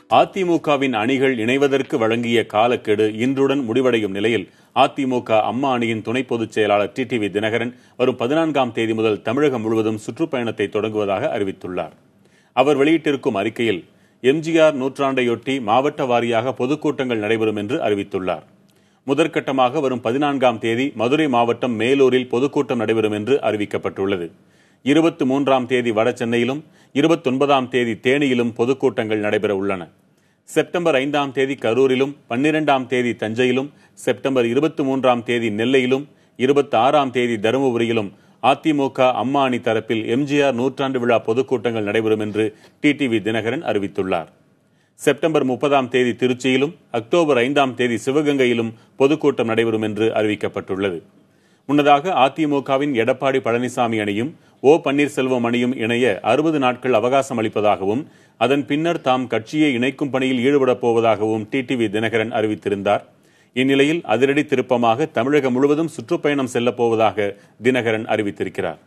அதிமுகவின் அணிகள் இணைவதற்கு வழங்கிய காலக்கெடு இன்றுடன் முடிவடையும் நிலையில் அதிமுக அம்மா அணியின் துணை பொதுச் செயலாளர் டிடிவி தினகரன் வரும் 14ஆம் தேதி முதல் தமிழகம் முழுவதும் சுற்றுப்பயணத்தை தொடங்குவதாக அறிவித்துள்ளார். அவர் வெளியிட்டிருக்கும் அறிக்கையில் எம்ஜிஆர் நூற்றாண்டையொட்டி மாவட்ட வாரியாக பொதுக்கூட்டங்கள் நடைபெறும் என்று அறிவித்துள்ளார். முதற்கட்டமாக வரும் 14ஆம் தேதி மதுரை மாவட்டம் மேலூரில் பொதுக்கூட்டம் நடைபெறும் என்று அறிவிக்கப்பட்டுள்ளது. 23ஆம் தேதி வட சென்னையிலும் 29ஆம் தேதி தேனியிலும் பொதுக்கூட்டங்கள் நடைபெற உள்ளன. செப்டம்பர் 5ஆம் தேதி கரூரிலும் 12ஆம் தேதி தஞ்சையிலும் செப்டம்பர் 23ஆம் தேதி நெல்லையிலும் 26ஆம் தேதி தருமபுரியிலும் அதிமுக அம்மா அணி தரப்பில் எம்ஜிஆர் நூற்றாண்டு விழா பொதுக்கூட்டங்கள் நடைபெறும் என்று டிடிவி தினகரன் அறிவித்துள்ளார். செப்டம்பர் 30ஆம் தேதி திருச்சியிலும் அக்டோபர் 5ஆம் தேதி சிவகங்கையிலும் பொதுக்கூட்டம் நடைபெறும் என்று அறிவிக்கப்பட்டுள்ளது. முன்னதாக அதிமுகவின் எடப்பாடி பழனிசாமி அணியும் ஓ பன்னீர்செல்வம் அணியும் இணைய 60 நாட்கள் அவகாசம் அளிப்பதாகவும் அதன் பின்னர் தாம் கட்சியை இணைக்கும் பணியில் ஈடுபடப் போவதாகவும் டிடிவி தினகரன் அறிவித்திருந்தார். இந்நிலையில் அதிரடி திருப்பமாக தமிழகம் முழுவதும் சுற்றுப்பயணம் செல்லப்போவதாக தினகரன் அறிவித்திருக்கிறார்.